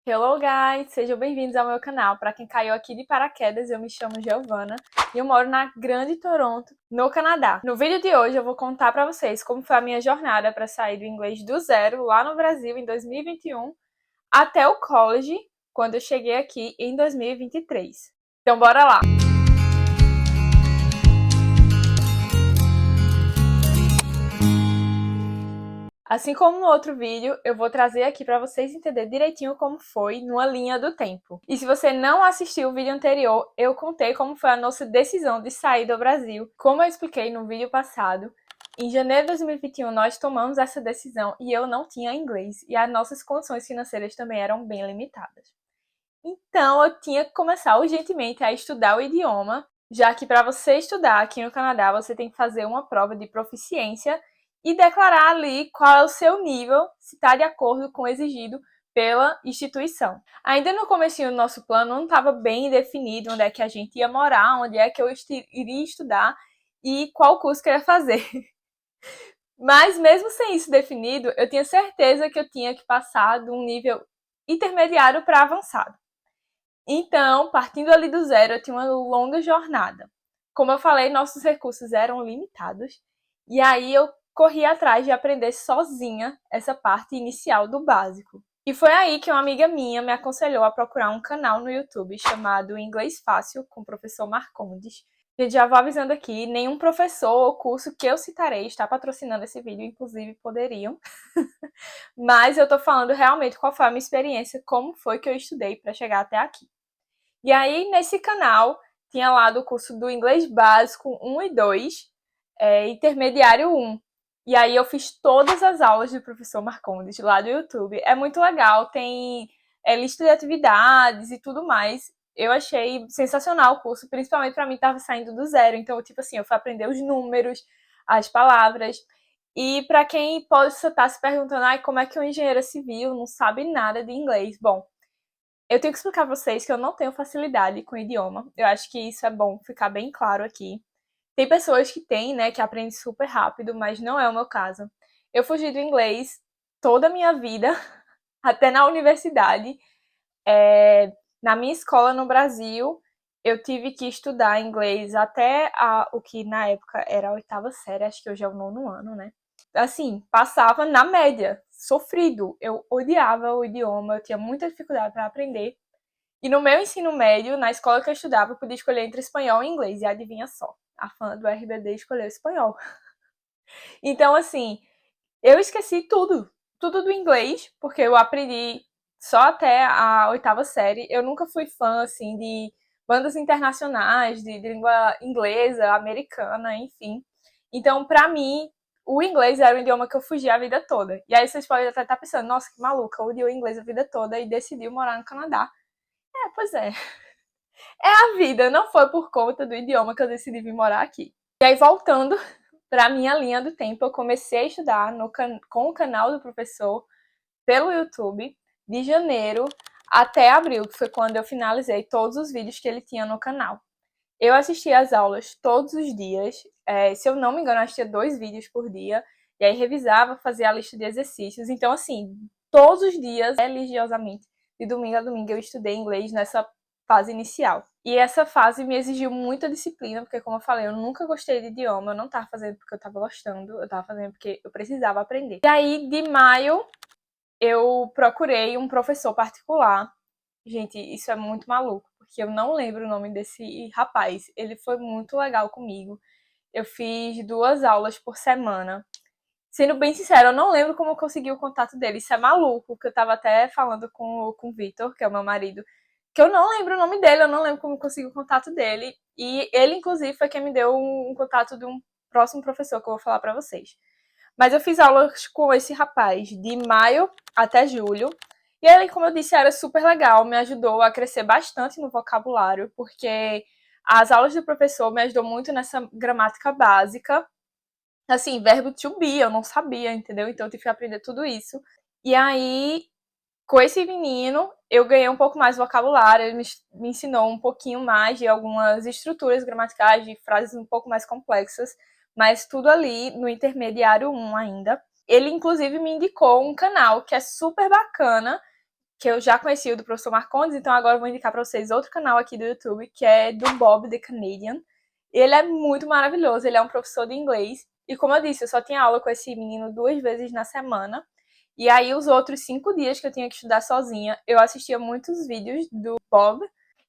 Hello guys, sejam bem-vindos ao meu canal. Para quem caiu aqui de paraquedas, eu me chamo Giovana e eu moro na Grande Toronto, no Canadá. No vídeo de hoje eu vou contar para vocês como foi a minha jornada para sair do inglês do zero lá no Brasil em 2021 até o college, quando eu cheguei aqui em 2023. Então bora lá! Assim como no outro vídeo, eu vou trazer aqui para vocês entenderem direitinho como foi numa linha do tempo. E se você não assistiu o vídeo anterior, eu contei como foi a nossa decisão de sair do Brasil. Como eu expliquei no vídeo passado, em janeiro de 2021 nós tomamos essa decisão e eu não tinha inglês e as nossas condições financeiras também eram bem limitadas. Então eu tinha que começar urgentemente a estudar o idioma, já que para você estudar aqui no Canadá você tem que fazer uma prova de proficiência e declarar ali qual é o seu nível, se está de acordo com o exigido pela instituição. Ainda no comecinho do nosso plano não estava bem definido onde é que a gente ia morar, onde é que eu iria estudar e qual curso que eu ia fazer. Mas mesmo sem isso definido, eu tinha certeza que eu tinha que passar de um nível intermediário para avançado. Então, partindo ali do zero, eu tinha uma longa jornada. Como eu falei, nossos recursos eram limitados, e aí eu corri atrás de aprender sozinha essa parte inicial do básico. E foi aí que uma amiga minha me aconselhou a procurar um canal no YouTube chamado Inglês Fácil, com o professor Marcondes. Gente, já vou avisando aqui, nenhum professor ou curso que eu citarei está patrocinando esse vídeo, inclusive poderiam. Mas eu tô falando realmente qual foi a minha experiência, como foi que eu estudei para chegar até aqui. E aí, nesse canal, tinha lá do curso do Inglês Básico 1 e 2, Intermediário 1. E aí eu fiz todas as aulas do professor Marcondes lá do YouTube. É muito legal, tem lista de atividades e tudo mais. Eu achei sensacional o curso, principalmente para mim estava saindo do zero. Então, tipo assim, eu fui aprender os números, as palavras. E para quem pode estar se perguntando, como é que um engenheiro civil não sabe nada de inglês? Bom, eu tenho que explicar pra vocês que eu não tenho facilidade com o idioma. Eu acho que isso é bom ficar bem claro aqui. Tem pessoas que têm, né, que aprendem super rápido, mas não é o meu caso. Eu fugi do inglês toda a minha vida, até na universidade. Na minha escola no Brasil, eu tive que estudar inglês até o que na época era a oitava série, acho que hoje é o nono ano, né? Assim, passava na média, sofrido. Eu odiava o idioma, eu tinha muita dificuldade para aprender. E no meu ensino médio, na escola que eu estudava, eu podia escolher entre espanhol e inglês. E adivinha só, a fã do RBD escolheu espanhol. Então, assim, eu esqueci tudo. Tudo do inglês, porque eu aprendi só até a oitava série. Eu nunca fui fã, assim, de bandas internacionais, de língua inglesa, americana, enfim. Então, pra mim, o inglês era o idioma que eu fugia a vida toda. E aí vocês podem até estar pensando, nossa, que maluca, odiou o inglês a vida toda e decidiu morar no Canadá. Pois é. É a vida, não foi por conta do idioma que eu decidi vir morar aqui. E aí, voltando para a minha linha do tempo, eu comecei a estudar com o canal do professor pelo YouTube de janeiro até abril, que foi quando eu finalizei todos os vídeos que ele tinha no canal. Eu assistia às aulas todos os dias, se eu não me engano, eu assistia 2 vídeos por dia, e aí revisava, fazia a lista de exercícios. Então, assim, todos os dias, religiosamente, de domingo a domingo, eu estudei inglês nessa fase inicial. E essa fase me exigiu muita disciplina, porque, como eu falei, eu nunca gostei de idioma, eu não estava fazendo porque eu estava gostando, eu estava fazendo porque eu precisava aprender. E aí, de maio, eu procurei um professor particular. Gente, isso é muito maluco, porque eu não lembro o nome desse rapaz. Ele foi muito legal comigo. Eu fiz 2 aulas por semana. Sendo bem sincera, eu não lembro como eu consegui o contato dele. Isso é maluco, que eu tava até falando com o Vitor, que é o meu marido, que eu não lembro o nome dele, eu não lembro como eu consegui o contato dele. E ele, inclusive, foi quem me deu um contato de um próximo professor que eu vou falar pra vocês. Mas eu fiz aulas com esse rapaz de maio até julho. E ele, como eu disse, era super legal, me ajudou a crescer bastante no vocabulário, porque as aulas do professor me ajudou muito nessa gramática básica. Assim, verbo to be, eu não sabia, entendeu? Então eu tive que aprender tudo isso. E aí, com esse menino, eu ganhei um pouco mais de vocabulário, ele me ensinou um pouquinho mais de algumas estruturas gramaticais, de frases um pouco mais complexas, mas tudo ali no intermediário 1 ainda. Ele, inclusive, me indicou um canal que é super bacana, que eu já conheci o do professor Marcondes, então agora eu vou indicar pra vocês outro canal aqui do YouTube, que é do Bob the Canadian. Ele é muito maravilhoso, ele é um professor de inglês. E como eu disse, eu só tinha aula com esse menino 2 vezes na semana. E aí, os outros 5 dias que eu tinha que estudar sozinha, eu assistia muitos vídeos do Bob.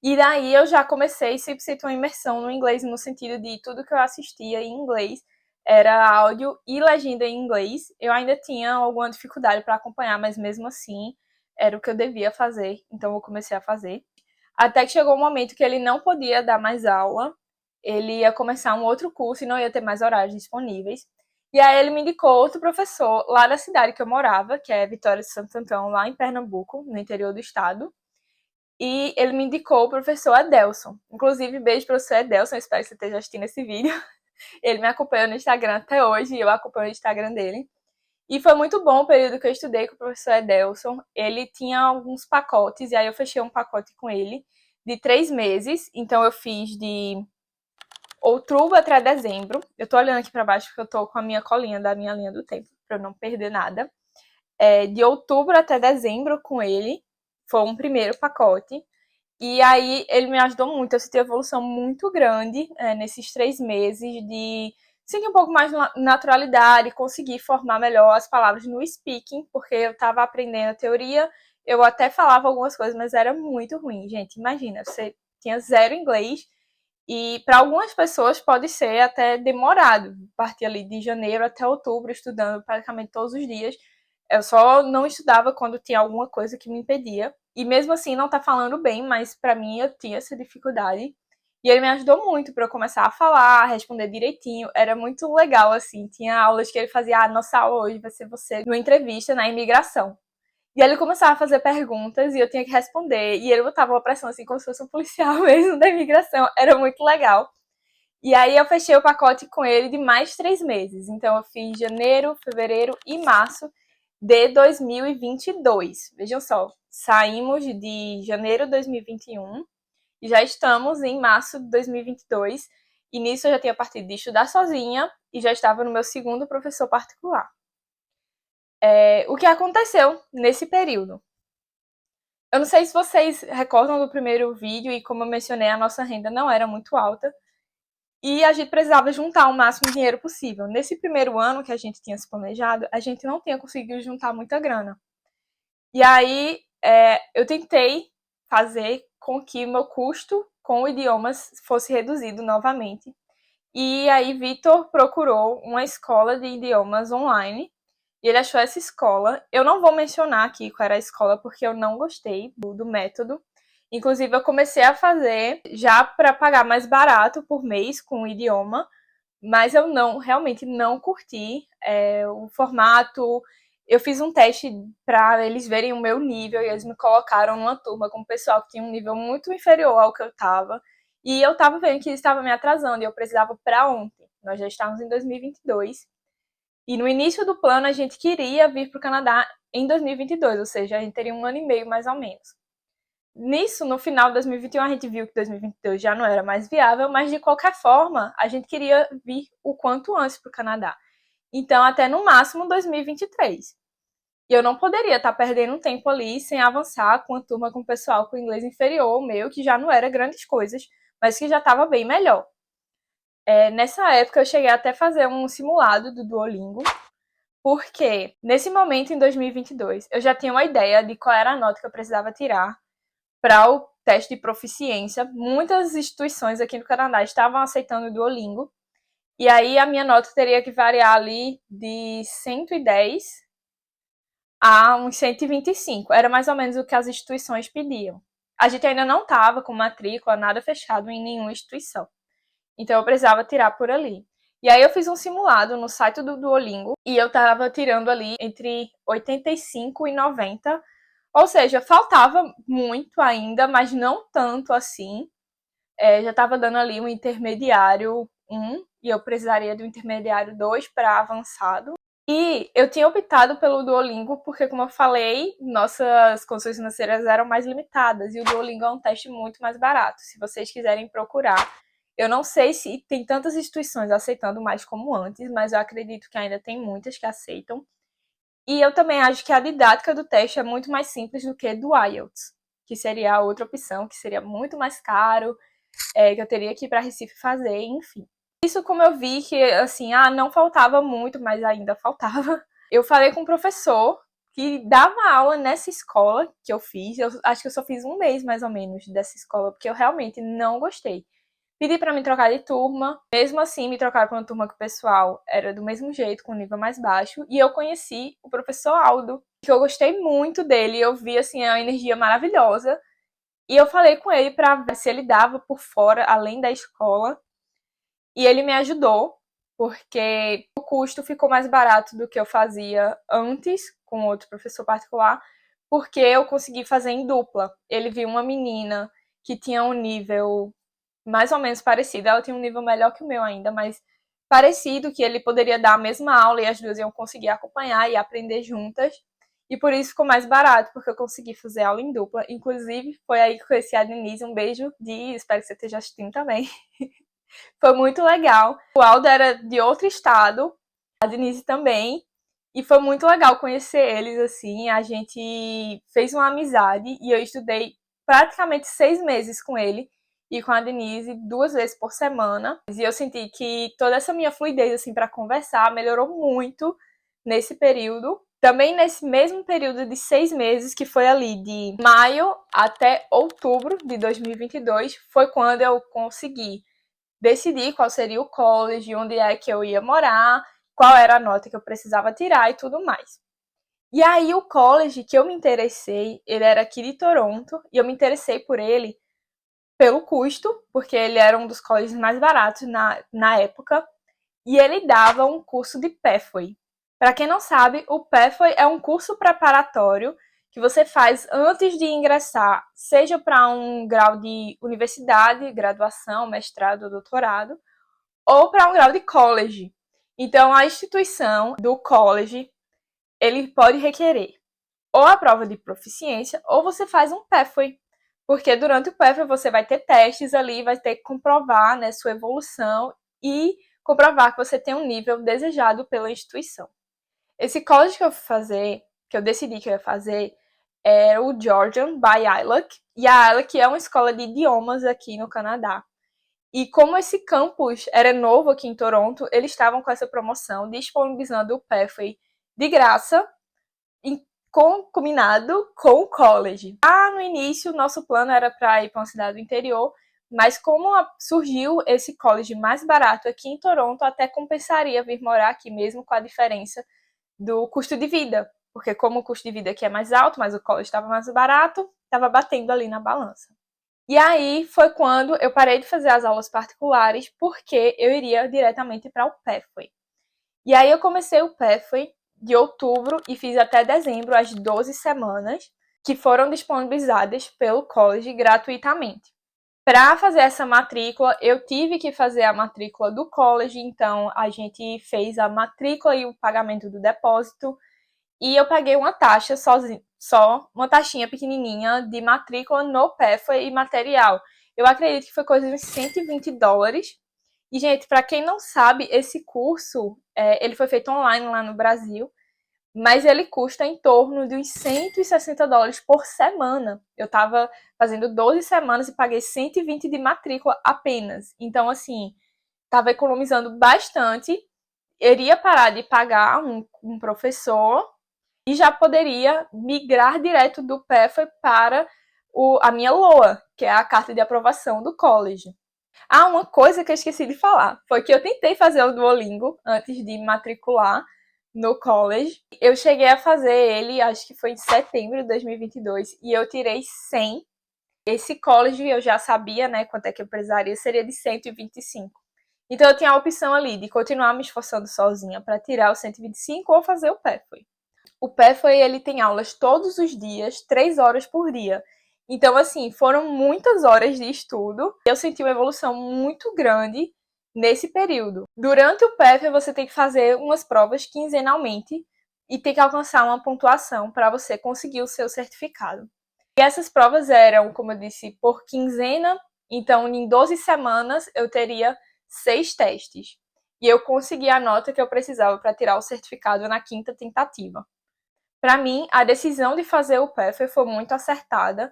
E daí eu já comecei 100% uma imersão no inglês, no sentido de tudo que eu assistia em inglês era áudio e legenda em inglês. Eu ainda tinha alguma dificuldade para acompanhar, mas mesmo assim era o que eu devia fazer, então eu comecei a fazer. Até que chegou um momento que ele não podia dar mais aula, ele ia começar um outro curso e não ia ter mais horários disponíveis. E aí ele me indicou outro professor lá da cidade que eu morava, que é Vitória de Santo Antão, lá em Pernambuco, no interior do estado. E ele me indicou o professor Adelson. Inclusive, beijo pro professor Adelson, espero que você esteja assistindo esse vídeo. Ele me acompanha no Instagram até hoje e eu acompanho o Instagram dele. E foi muito bom o período que eu estudei com o professor Adelson. Ele tinha alguns pacotes, e aí eu fechei um pacote com ele de 3 meses. Então eu fiz de outubro até dezembro. Eu tô olhando aqui pra baixo porque eu tô com a minha colinha da minha linha do tempo, pra eu não perder nada. De outubro até dezembro com ele. Foi um primeiro pacote. E aí ele me ajudou muito, eu senti uma evolução muito grande nesses 3 meses de sentir um pouco mais de naturalidade, conseguir formar melhor as palavras no speaking, porque eu estava aprendendo a teoria, eu até falava algumas coisas, mas era muito ruim, gente. Imagina, você tinha zero inglês e para algumas pessoas pode ser até demorado, partir ali de janeiro até outubro estudando praticamente todos os dias. Eu só não estudava quando tinha alguma coisa que me impedia. E mesmo assim não tá falando bem, mas pra mim eu tinha essa dificuldade. E ele me ajudou muito para eu começar a falar, a responder direitinho. Era muito legal, assim. Tinha aulas que ele fazia, nossa aula hoje vai ser você numa entrevista na imigração. E aí ele começava a fazer perguntas e eu tinha que responder. E ele botava uma pressão, assim, como se fosse um policial mesmo da imigração. Era muito legal. E aí eu fechei o pacote com ele de mais 3 meses. Então eu fiz janeiro, fevereiro e março de 2022. Vejam só, saímos de janeiro de 2021 e já estamos em março de 2022. E nisso eu já tinha partido de estudar sozinha e já estava no meu segundo professor particular. O que aconteceu nesse período? Eu não sei se vocês recordam do primeiro vídeo e como eu mencionei, a nossa renda não era muito alta. E a gente precisava juntar o máximo de dinheiro possível. Nesse primeiro ano que a gente tinha se planejado, a gente não tinha conseguido juntar muita grana. E aí eu tentei fazer com que meu custo com idiomas fosse reduzido novamente. E aí Vitor procurou uma escola de idiomas online e ele achou essa escola. Eu não vou mencionar aqui qual era a escola porque eu não gostei do método. Inclusive, eu comecei a fazer já para pagar mais barato por mês com o idioma, mas eu realmente não curti o formato. Eu fiz um teste para eles verem o meu nível e eles me colocaram numa turma com um pessoal que tinha um nível muito inferior ao que eu estava. E eu estava vendo que eles estavam me atrasando e eu precisava para ontem. Nós já estávamos em 2022. E no início do plano, a gente queria vir para o Canadá em 2022, ou seja, a gente teria 1 ano e meio mais ou menos. Nisso, no final de 2021, a gente viu que 2022 já não era mais viável, mas de qualquer forma, a gente queria vir o quanto antes para o Canadá. Então, até no máximo 2023. E eu não poderia estar perdendo um tempo ali sem avançar com a turma com o pessoal com inglês inferior ao meu, que já não era grandes coisas, mas que já estava bem melhor. Nessa época, eu cheguei até a fazer um simulado do Duolingo, porque nesse momento, em 2022, eu já tinha uma ideia de qual era a nota que eu precisava tirar para o teste de proficiência. Muitas instituições aqui no Canadá estavam aceitando o Duolingo. E aí a minha nota teria que variar ali de 110 a uns 125. Era mais ou menos o que as instituições pediam. A gente ainda não estava com matrícula, nada fechado em nenhuma instituição. Então eu precisava tirar por ali. E aí eu fiz um simulado no site do Duolingo e eu estava tirando ali entre 85 e 90. Ou seja, faltava muito ainda, mas não tanto assim. Já estava dando ali um intermediário 1 e eu precisaria do intermediário 2 para avançado. E eu tinha optado pelo Duolingo porque, como eu falei, nossas condições financeiras eram mais limitadas e o Duolingo é um teste muito mais barato. Se vocês quiserem procurar, eu não sei se tem tantas instituições aceitando mais como antes, mas eu acredito que ainda tem muitas que aceitam. E eu também acho que a didática do teste é muito mais simples do que do IELTS, que seria a outra opção, que seria muito mais caro, que eu teria que ir para Recife fazer, enfim. Isso, como eu vi que, assim, não faltava muito, mas ainda faltava. Eu falei com o professor que dava aula nessa escola que eu fiz. Eu acho que eu só fiz um mês, mais ou menos, dessa escola, porque eu realmente não gostei. Pedi para me trocar de turma. Mesmo assim, me trocaram para uma turma que o pessoal era do mesmo jeito, com nível mais baixo. E eu conheci o professor Aldo, que eu gostei muito dele. Eu vi, assim, a energia maravilhosa. E eu falei com ele para ver se ele dava por fora, além da escola. E ele me ajudou, porque o custo ficou mais barato do que eu fazia antes, com outro professor particular, porque eu consegui fazer em dupla. Ele viu uma menina que tinha um nível mais ou menos parecido, ela tinha um nível melhor que o meu ainda, mas parecido, que ele poderia dar a mesma aula e as duas iam conseguir acompanhar e aprender juntas. E por isso ficou mais barato, porque eu consegui fazer aula em dupla. Inclusive, foi aí que eu conheci a Denise. Um beijo, Di, espero que você esteja assistindo também. Foi muito legal. O Aldo era de outro estado, a Denise também. E foi muito legal conhecer eles, assim. A gente fez uma amizade e eu estudei praticamente 6 meses com ele e com a Denise 2 vezes por semana. E eu senti que toda essa minha fluidez, assim, para conversar melhorou muito nesse período. Também nesse mesmo período de 6 meses, que foi ali de maio até outubro de 2022, foi quando eu consegui decidir qual seria o college, onde é que eu ia morar, qual era a nota que eu precisava tirar e tudo mais. E aí o college que eu me interessei, ele era aqui de Toronto, e eu me interessei por ele pelo custo, porque ele era um dos colleges mais baratos na época, e ele dava um curso de Pathway. Para quem não sabe, o Pathway é um curso preparatório que você faz antes de ingressar, seja para um grau de universidade, graduação, mestrado ou doutorado, ou para um grau de college. Então, a instituição do college, ele pode requerer ou a prova de proficiência, ou você faz um Pathway. Porque durante o Pathway você vai ter testes ali, vai ter que comprovar, né, sua evolução e comprovar que você tem um nível desejado pela instituição. Esse college que eu fui fazer, que eu decidi que eu ia fazer, é o Georgian by ILAC. E a ILAC é uma escola de idiomas aqui no Canadá. E como esse campus era novo aqui em Toronto, eles estavam com essa promoção disponibilizando o Pathway de graça, combinado com o college. No início, nosso plano era para ir para uma cidade do interior, mas como surgiu esse college mais barato aqui em Toronto, até compensaria vir morar aqui mesmo com a diferença do custo de vida. Porque como o custo de vida aqui é mais alto, mas o college estava mais barato, estava batendo ali na balança. E aí foi quando eu parei de fazer as aulas particulares, porque eu iria diretamente para o Pathway. E aí eu comecei o Pathway de outubro e fiz até dezembro as 12 semanas, que foram disponibilizadas pelo college gratuitamente. Para fazer essa matrícula, eu tive que fazer a matrícula do college, então a gente fez a matrícula e o pagamento do depósito, e eu paguei uma taxa só uma taxinha pequenininha de matrícula no Pathway e material. Eu acredito que foi coisa de uns $120. E, gente, para quem não sabe, esse curso, ele foi feito online lá no Brasil, mas ele custa em torno de uns $160 por semana. Eu tava fazendo 12 semanas e paguei 120 de matrícula apenas. Então, assim, tava economizando bastante. Iria parar de pagar um professor e já poderia migrar direto do Pathway para a minha LOA, que é a carta de aprovação do college. Uma coisa que eu esqueci de falar foi que eu tentei fazer o Duolingo antes de me matricular no college. Eu cheguei a fazer ele, acho que foi em setembro de 2022, e eu tirei 100. Esse college eu já sabia, né, quanto é que eu precisaria, seria de 125. Então eu tinha a opção ali de continuar me esforçando sozinha para tirar o 125 ou fazer o Pathway. O Pathway, ele tem aulas todos os dias, 3 horas por dia. Então, assim, foram muitas horas de estudo. Eu senti uma evolução muito grande nesse período. Durante o Pathway, você tem que fazer umas provas quinzenalmente e tem que alcançar uma pontuação para você conseguir o seu certificado. E essas provas eram, como eu disse, por quinzena. Então, em 12 semanas, eu teria 6 testes. E eu consegui a nota que eu precisava para tirar o certificado na quinta tentativa. Para mim, a decisão de fazer o PEFL foi muito acertada,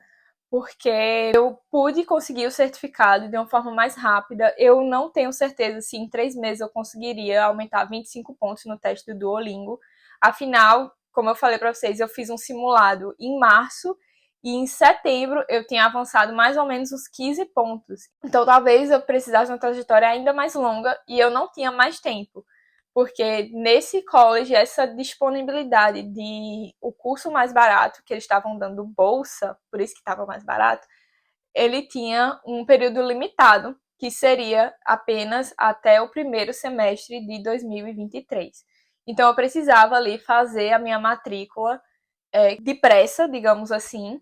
porque eu pude conseguir o certificado de uma forma mais rápida. Eu não tenho certeza se em 3 meses eu conseguiria aumentar 25 pontos no teste do Duolingo. Afinal, como eu falei para vocês, eu fiz um simulado em março e em setembro eu tinha avançado mais ou menos uns 15 pontos. Então talvez eu precisasse de uma trajetória ainda mais longa e eu não tinha mais tempo. Porque nesse college, essa disponibilidade de o curso mais barato, que eles estavam dando bolsa, por isso que estava mais barato, ele tinha um período limitado, que seria apenas até o primeiro semestre de 2023. Então eu precisava ali fazer a minha matrícula depressa, digamos assim,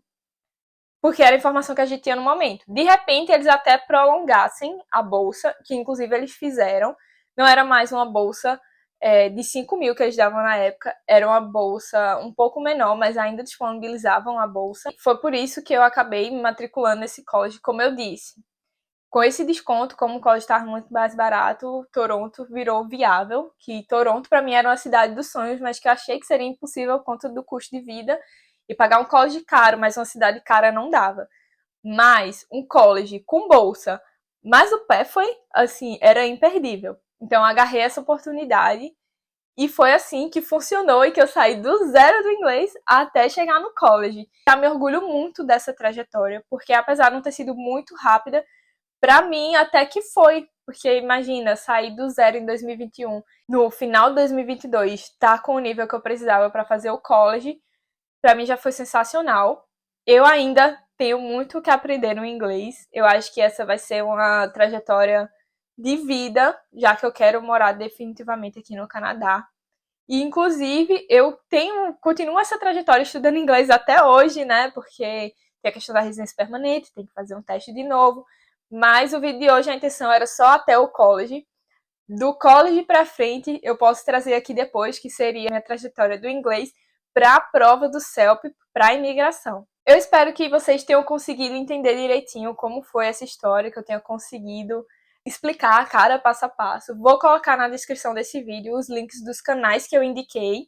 porque era a informação que a gente tinha no momento. De repente, eles até prolongassem a bolsa, que inclusive eles fizeram. Não era mais uma bolsa de 5 mil que eles davam na época, era uma bolsa um pouco menor, mas ainda disponibilizavam a bolsa. Foi por isso que eu acabei me matriculando nesse college, como eu disse. Com esse desconto, como o college estava muito mais barato, Toronto virou viável, que Toronto para mim era uma cidade dos sonhos, mas que eu achei que seria impossível por conta do custo de vida e pagar um college caro, mas uma cidade cara não dava. Mas um college com bolsa, mas o pé foi, assim, era imperdível. Então eu agarrei essa oportunidade e foi assim que funcionou e que eu saí do zero do inglês até chegar no college. Eu me orgulho muito dessa trajetória, porque apesar de não ter sido muito rápida, pra mim até que foi. Porque imagina, sair do zero em 2021, no final de 2022, tá com o nível que eu precisava para fazer o college, pra mim já foi sensacional. Eu ainda tenho muito que aprender no inglês. Eu acho que essa vai ser uma trajetória de vida, já que eu quero morar definitivamente aqui no Canadá. E, inclusive, continuo essa trajetória estudando inglês até hoje, né? Porque tem a questão da residência permanente, tem que fazer um teste de novo. Mas o vídeo de hoje, a intenção era só até o college. Do college pra frente, eu posso trazer aqui depois, que seria a minha trajetória do inglês para a prova do CELP para a imigração. Eu espero que vocês tenham conseguido entender direitinho como foi essa história, que eu tenha conseguido explicar cada passo a passo. Vou colocar na descrição desse vídeo os links dos canais que eu indiquei.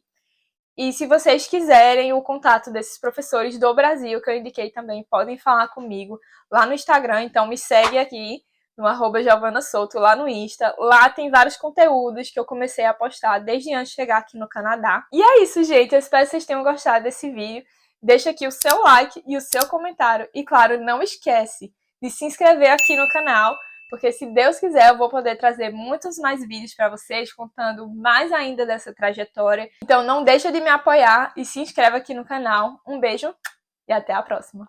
E se vocês quiserem o contato desses professores do Brasil, que eu indiquei também, podem falar comigo lá no Instagram. Então me segue aqui no @giovanasouto lá no Insta. Lá tem vários conteúdos que eu comecei a postar desde antes de chegar aqui no Canadá. E é isso, gente. Eu espero que vocês tenham gostado desse vídeo. Deixa aqui o seu like e o seu comentário. E claro, não esquece de se inscrever aqui no canal, porque se Deus quiser eu vou poder trazer muitos mais vídeos para vocês, contando mais ainda dessa trajetória. Então não deixa de me apoiar e se inscreve aqui no canal. Um beijo e até a próxima!